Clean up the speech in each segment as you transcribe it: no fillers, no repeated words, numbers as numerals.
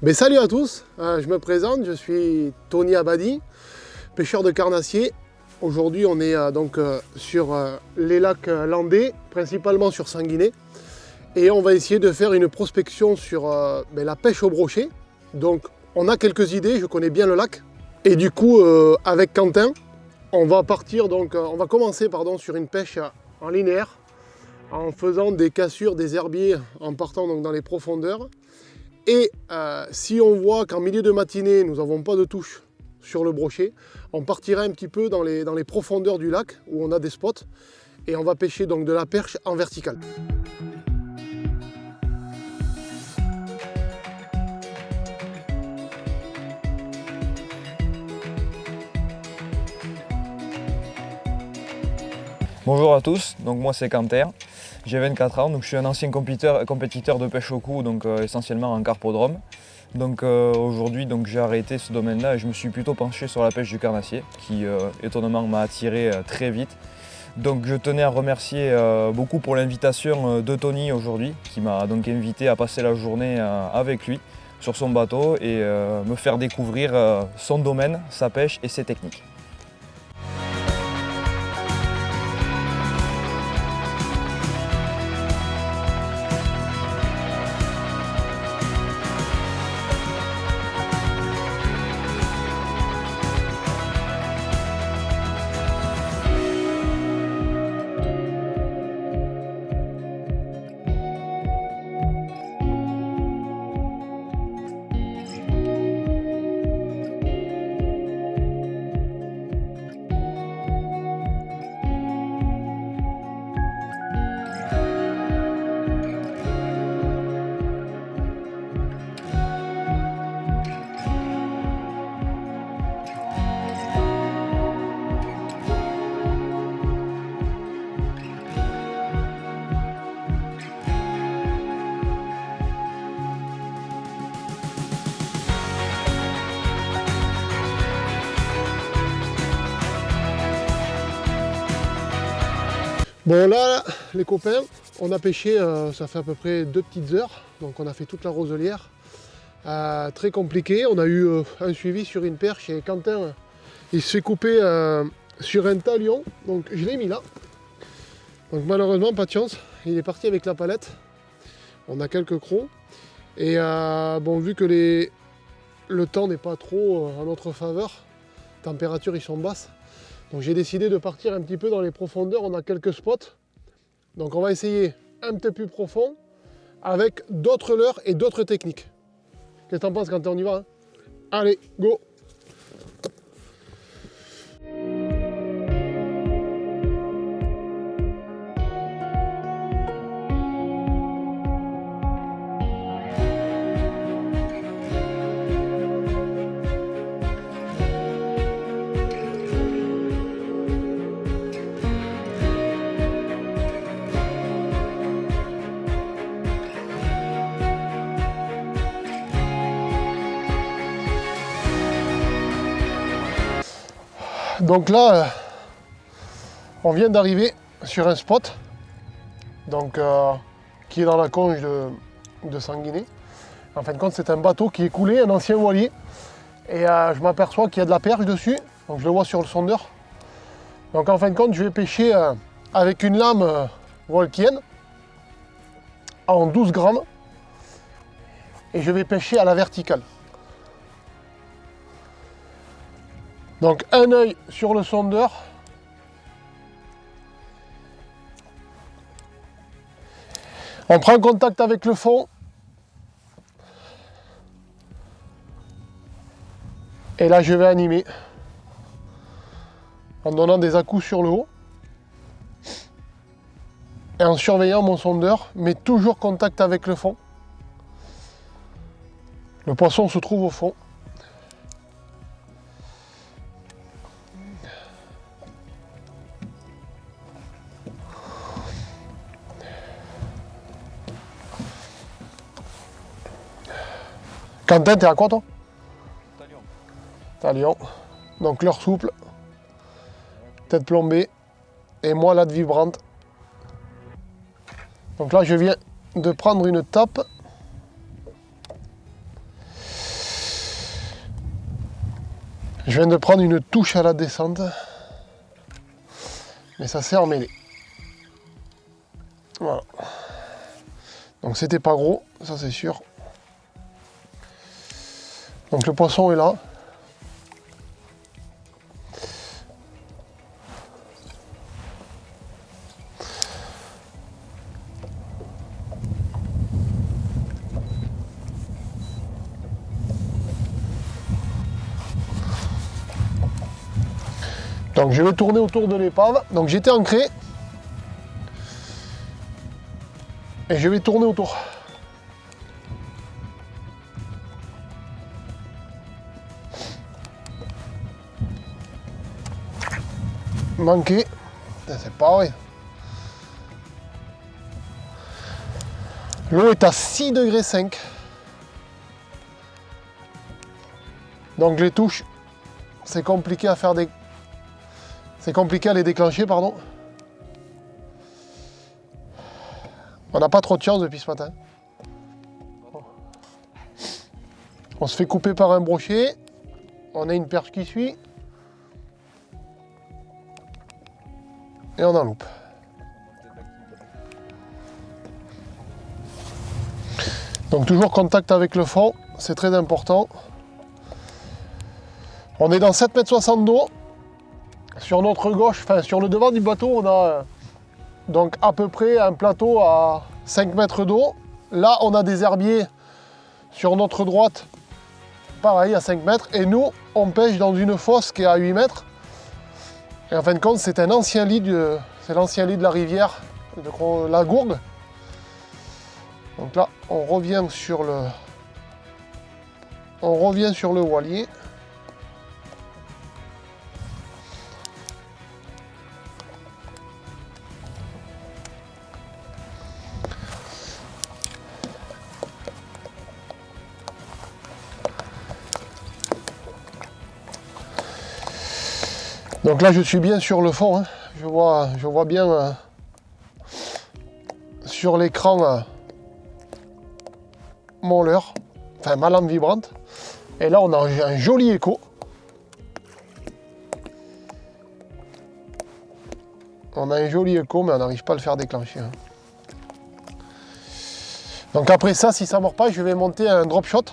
Mais salut à tous, je me présente, je suis Tony Abadi, pêcheur de carnassier. Aujourd'hui on est sur les lacs landais, principalement sur Sanguinet. Et on va essayer de faire une prospection sur la pêche au brochet. Donc on a quelques idées, je connais bien le lac. Et du coup avec Quentin, on va commencer sur une pêche en linéaire, en faisant des cassures, des herbiers, en partant donc dans les profondeurs. Et si on voit qu'en milieu de matinée, nous n'avons pas de touche sur le brochet, on partira un petit peu dans les profondeurs du lac, où on a des spots, et on va pêcher donc de la perche en verticale. Bonjour à tous, donc moi c'est Quentin, j'ai 24 ans, donc je suis un ancien compétiteur de pêche au cou, donc essentiellement en carpodrome. Donc aujourd'hui j'ai arrêté ce domaine-là et je me suis plutôt penché sur la pêche du carnassier qui étonnamment m'a attiré très vite. Donc je tenais à remercier beaucoup pour l'invitation de Tony aujourd'hui qui m'a donc invité à passer la journée avec lui sur son bateau et me faire découvrir son domaine, sa pêche et ses techniques. Bon là, les copains, on a pêché, ça fait à peu près 2 petites heures, donc on a fait toute la roselière. Très compliqué, on a eu un suivi sur une perche et Quentin, il se fait couper sur un talion, donc je l'ai mis là. Donc malheureusement, pas de chance, il est parti avec la palette. On a quelques crocs. Et vu que le temps n'est pas trop en notre faveur, températures ils sont basses, donc j'ai décidé de partir un petit peu dans les profondeurs, on a quelques spots. Donc on va essayer un petit peu plus profond avec d'autres leurres et d'autres techniques. Qu'est-ce que t'en penses quand on y va, hein? Allez, go! Donc là, on vient d'arriver sur un spot qui est dans la conge de Sanguinet. En fin de compte, c'est un bateau qui est coulé, un ancien voilier. Et je m'aperçois qu'il y a de la perche dessus, donc je le vois sur le sondeur. Donc en fin de compte, je vais pêcher avec une lame Volkienne en 12 grammes. Et je vais pêcher à la verticale. Donc un œil sur le sondeur. On prend contact avec le fond. Et là je vais animer en donnant des à-coups sur le haut. Et en surveillant mon sondeur, mais toujours contact avec le fond. Le poisson se trouve au fond. Quentin, t'es à quoi toi? Talion. Talion. Donc leurre souple, tête plombée, et moi latte vibrante. Donc là je viens de prendre une tape Je viens de prendre une touche à la descente. Mais ça s'est emmêlé. Voilà. Donc c'était pas gros, ça c'est sûr. Donc le poisson est là. Donc je vais tourner autour de l'épave. Donc j'étais ancré. Et je vais tourner autour. Manqué. C'est pas vrai. L'eau est à 6,5 degrés. Donc les touches, c'est compliqué à faire des... C'est compliqué à les déclencher, pardon. On n'a pas trop de chance depuis ce matin. On se fait couper par un brochet. On a une perche qui suit. Et on en loupe. Donc toujours contact avec le fond, c'est très important. On est dans 7,60 m d'eau. Sur notre gauche, enfin sur le devant du bateau, on a donc à peu près un plateau à 5 mètres d'eau. Là, on a des herbiers sur notre droite, pareil à 5 mètres. Et nous, on pêche dans une fosse qui est à 8 mètres. Et en fin de compte, c'est un ancien lit de la rivière, de la Gourgue. Donc là, on revient sur le voilier. Donc là, je suis bien sur le fond, hein. Je vois bien sur l'écran mon leurre, enfin ma lampe vibrante. Et là, on a un joli écho. On a un joli écho, mais on n'arrive pas à le faire déclencher, hein. Donc après ça, si ça ne mord pas, je vais monter un drop shot.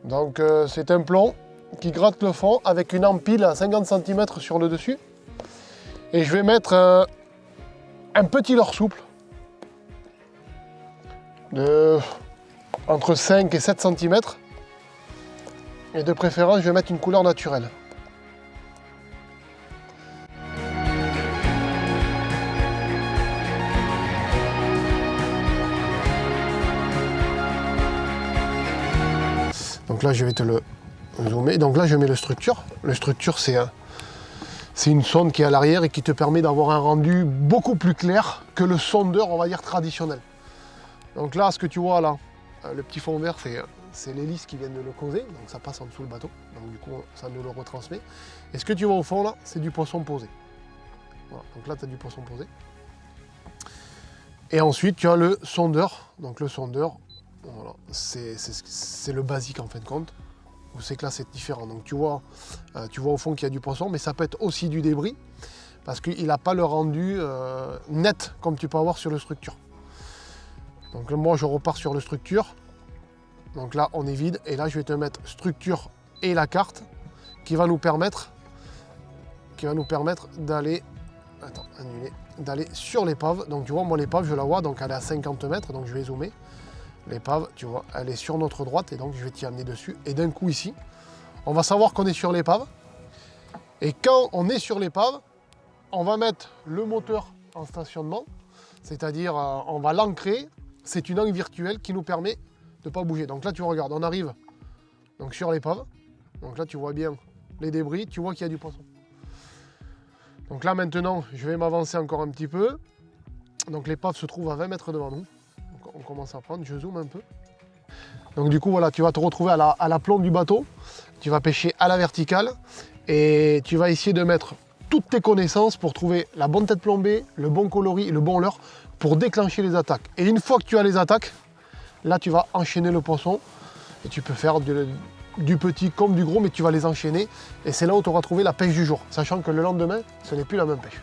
Donc c'est un plomb qui gratte le fond avec une empile à 50 cm sur le dessus. Et je vais mettre un petit leurre souple de entre 5 et 7 cm. Et de préférence, je vais mettre une couleur naturelle. Donc là, je vais te le zoomer. Donc là, je mets le structure. Le structure, c'est une sonde qui est à l'arrière et qui te permet d'avoir un rendu beaucoup plus clair que le sondeur, on va dire, traditionnel. Donc là, ce que tu vois là, le petit fond vert, c'est l'hélice qui vient de le causer. Donc ça passe en dessous le bateau. Donc du coup, ça nous le retransmet. Et ce que tu vois au fond là, c'est du poisson posé. Voilà. Donc là, tu as du poisson posé. Et ensuite, tu as le sondeur. Donc le sondeur, voilà, c'est le basique en fin de compte. Où c'est que là c'est différent. Donc tu vois au fond qu'il y a du poisson, mais ça peut être aussi du débris, parce qu'il n'a pas le rendu net comme tu peux avoir sur le structure. Donc moi je repars sur le structure. Donc là on est vide, et là je vais te mettre structure et la carte qui va nous permettre d'aller sur l'épave. Donc tu vois, moi l'épave je la vois, donc elle est à 50 mètres, donc je vais zoomer. L'épave, tu vois, elle est sur notre droite, et donc je vais t'y amener dessus. Et d'un coup ici, on va savoir qu'on est sur l'épave. Et quand on est sur l'épave, on va mettre le moteur en stationnement, c'est-à-dire on va l'ancrer. C'est une angle virtuelle qui nous permet de ne pas bouger. Donc là, tu vois, regarde, on arrive donc sur l'épave. Donc là, tu vois bien les débris, tu vois qu'il y a du poisson. Donc là, maintenant, je vais m'avancer encore un petit peu. Donc l'épave se trouve à 20 mètres devant nous. On commence à prendre, je zoome un peu. Donc du coup voilà, tu vas te retrouver à la plombe du bateau, tu vas pêcher à la verticale et tu vas essayer de mettre toutes tes connaissances pour trouver la bonne tête plombée, le bon coloris et le bon leurre pour déclencher les attaques. Et une fois que tu as les attaques, là tu vas enchaîner le poisson et tu peux faire du petit comme du gros, mais tu vas les enchaîner. Et c'est là où tu auras trouvé la pêche du jour, sachant que le lendemain, ce n'est plus la même pêche.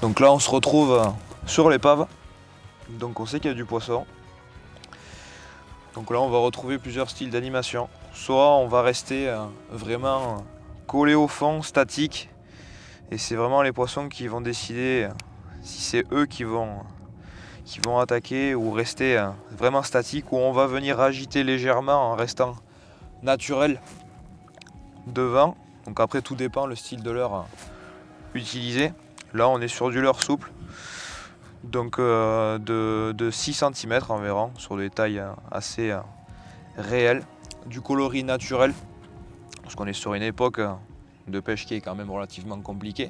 Donc là on se retrouve sur l'épave, donc on sait qu'il y a du poisson. Donc là on va retrouver plusieurs styles d'animation. Soit on va rester vraiment collé au fond, statique, et c'est vraiment les poissons qui vont décider si c'est eux qui vont attaquer ou rester vraiment statique, ou on va venir agiter légèrement en restant naturel devant. Donc après tout dépend le style de leurre utilisé. Là on est sur du leurre souple, donc de 6 cm environ, sur des tailles assez réelles, du coloris naturel, parce qu'on est sur une époque de pêche qui est quand même relativement compliquée.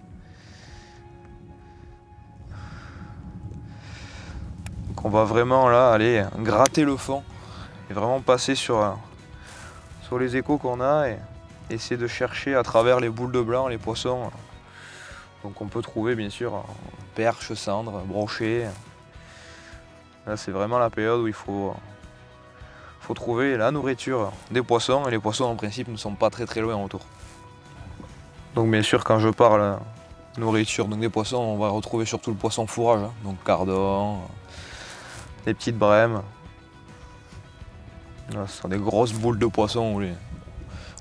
Donc on va vraiment là aller gratter le fond et vraiment passer sur les échos qu'on a et essayer de chercher à travers les boules de blanc les poissons. Donc on peut trouver bien sûr perches, cendres, brochets. Là c'est vraiment la période où il faut trouver la nourriture des poissons, et les poissons en principe ne sont pas très loin autour. Donc bien sûr quand je parle nourriture donc des poissons, on va retrouver surtout le poisson fourrage, hein, donc cardon, les petites brèmes. Là, ce sont des grosses boules de poissons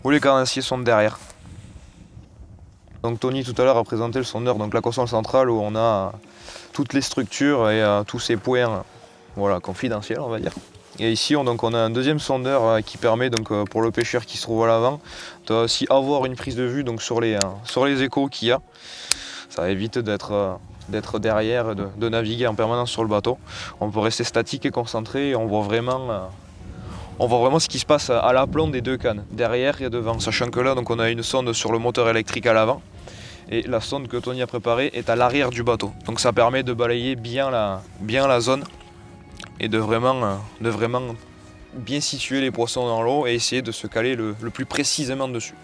où les carnassiers sont derrière. Donc Tony tout à l'heure a présenté le sondeur, donc la console centrale où on a toutes les structures et tous ces points confidentiels on va dire. Et ici on a un deuxième sondeur qui permet donc pour le pêcheur qui se trouve à l'avant de aussi avoir une prise de vue donc sur les échos qu'il y a. Ça évite d'être derrière, de naviguer en permanence sur le bateau. On peut rester statique et concentré et on voit vraiment ce qui se passe à l'aplomb des deux cannes, derrière et devant. Sachant que là donc on a une sonde sur le moteur électrique à l'avant. Et la sonde que Tony a préparée est à l'arrière du bateau. Donc ça permet de balayer bien la zone et de vraiment bien situer les poissons dans l'eau et essayer de se caler le plus précisément dessus.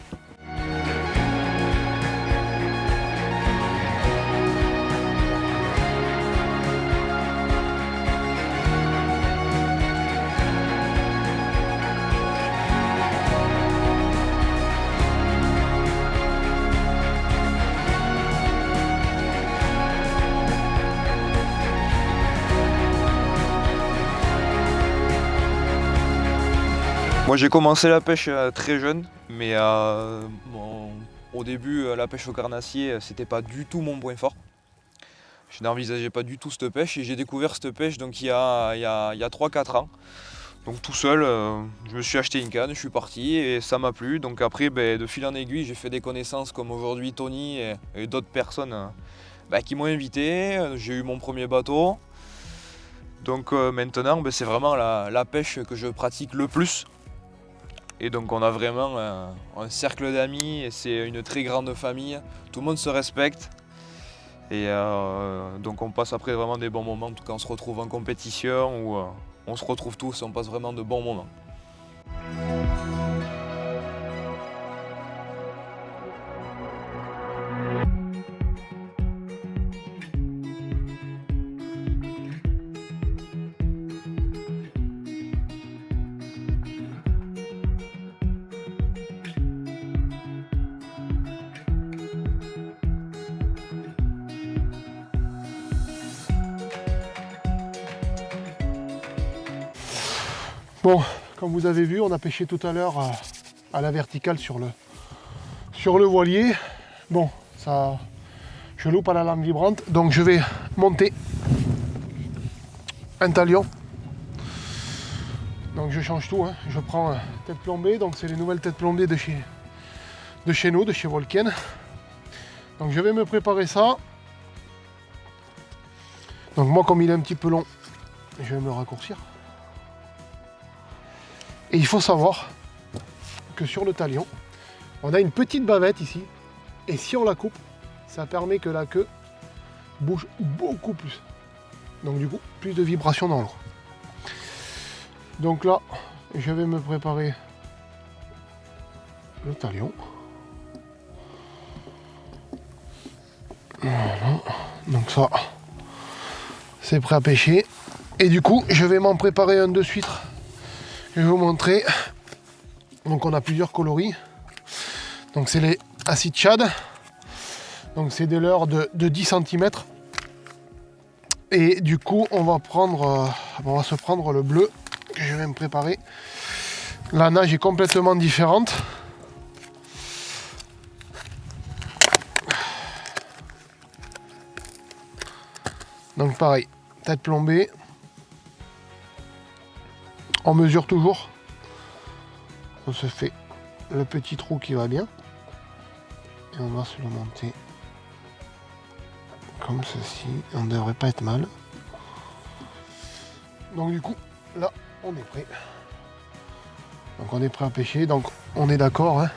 Moi j'ai commencé la pêche très jeune, mais au début la pêche au carnassier c'était pas du tout mon point fort. Je n'envisageais pas du tout cette pêche et j'ai découvert cette pêche donc il y a 3-4 ans. Donc tout seul, je me suis acheté une canne, je suis parti et ça m'a plu. Donc après de fil en aiguille j'ai fait des connaissances comme aujourd'hui Tony et d'autres personnes qui m'ont invité. J'ai eu mon premier bateau. Donc maintenant c'est vraiment la pêche que je pratique le plus. Et donc on a vraiment un cercle d'amis et c'est une très grande famille. Tout le monde se respecte. Et donc on passe après vraiment des bons moments. En tout cas on se retrouve en compétition ou on se retrouve tous et on passe vraiment de bons moments. Bon, comme vous avez vu, on a pêché tout à l'heure à la verticale sur le voilier. Bon, ça, je loupe à la lame vibrante, donc je vais monter un talion. Donc je change tout, hein. Je prends tête plombée, donc c'est les nouvelles têtes plombées de chez nous, de chez Volken. Donc je vais me préparer ça. Donc moi, comme il est un petit peu long, je vais me raccourcir. Et il faut savoir que sur le talion, on a une petite bavette ici. Et si on la coupe, ça permet que la queue bouge beaucoup plus. Donc du coup, plus de vibrations dans l'eau. Donc là, je vais me préparer le talion. Voilà. Donc ça, c'est prêt à pêcher. Et du coup, je vais m'en préparer un de suite. Je vais vous montrer. Donc on a plusieurs coloris. Donc c'est les Acid Shad. Donc c'est des leurres de 10 cm. Et du coup, on va se prendre le bleu que je vais me préparer. La nage est complètement différente. Donc pareil, tête plombée. On mesure toujours. On se fait le petit trou qui va bien. Et on va se le monter comme ceci. On ne devrait pas être mal. Donc du coup, là, on est prêt. Donc on est prêt à pêcher. Donc on est d'accord. Hein.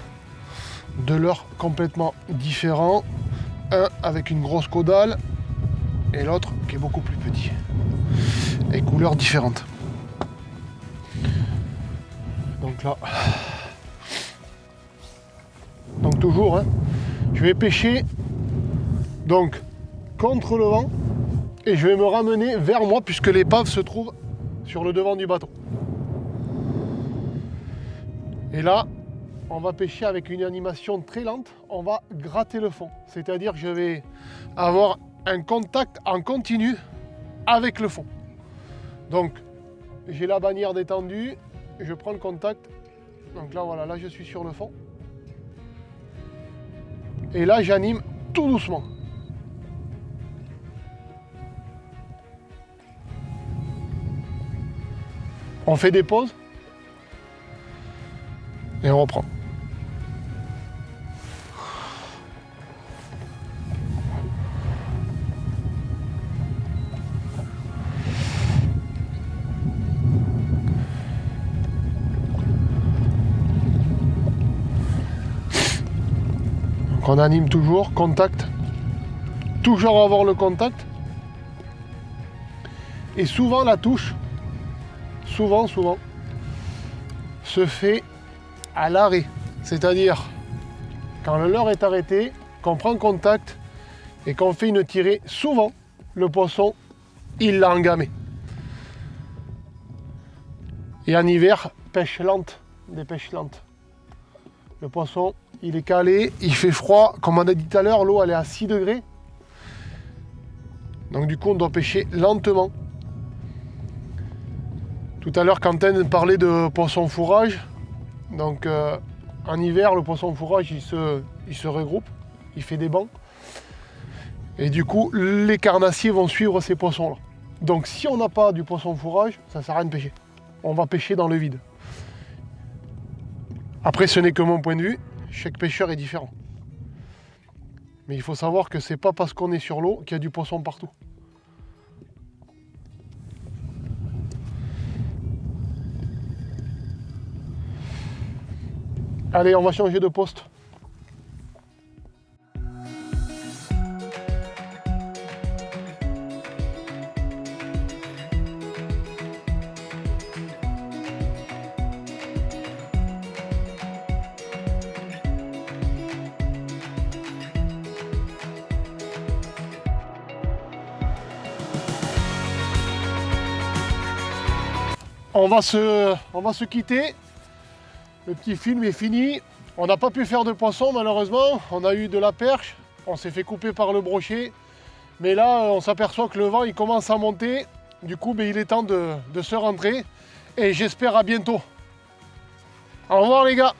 Deux leurres complètement différents. Un avec une grosse caudale et l'autre qui est beaucoup plus petit. Et couleurs différentes. Donc là, donc toujours, hein, je vais pêcher donc contre le vent et je vais me ramener vers moi puisque l'épave se trouve sur le devant du bateau. Et là, on va pêcher avec une animation très lente, on va gratter le fond. C'est-à-dire que je vais avoir un contact en continu avec le fond. Donc, j'ai la bannière détendue, je prends le contact. Donc là, voilà, là je suis sur le fond. Et là, j'anime tout doucement. On fait des pauses. Et on reprend. Donc on anime toujours, contact. Toujours avoir le contact. Et souvent la touche, souvent, se fait à l'arrêt. C'est-à-dire, quand le leurre est arrêté, qu'on prend contact et qu'on fait une tirée, souvent, le poisson, il l'a engamé. Et en hiver, pêche lente, des pêches lentes. Le poisson, il est calé, il fait froid. Comme on a dit tout à l'heure, l'eau, elle est à 6 degrés. Donc du coup, on doit pêcher lentement. Tout à l'heure, Quentin parlait de poisson fourrage. Donc en hiver, le poisson fourrage, il se regroupe, il fait des bancs. Et du coup, les carnassiers vont suivre ces poissons-là. Donc si on n'a pas du poisson fourrage, ça ne sert à rien de pêcher. On va pêcher dans le vide. Après, ce n'est que mon point de vue. Chaque pêcheur est différent. Mais il faut savoir que c'est pas parce qu'on est sur l'eau qu'il y a du poisson partout. Allez, on va changer de poste. On va se quitter. Le petit film est fini. On n'a pas pu faire de poisson malheureusement. On a eu de la perche. On s'est fait couper par le brochet. Mais là, on s'aperçoit que le vent il commence à monter. Du coup, il est temps de se rentrer. Et j'espère à bientôt. Au revoir les gars.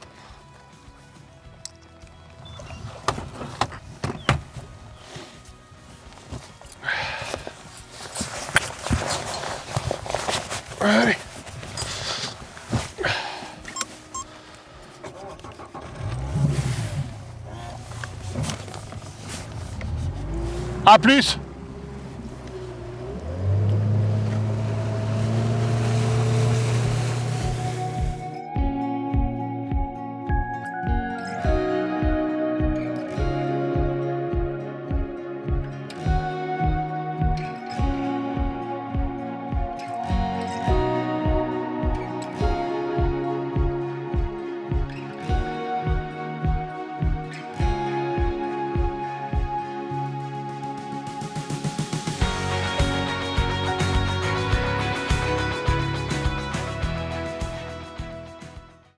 Allez. À plus!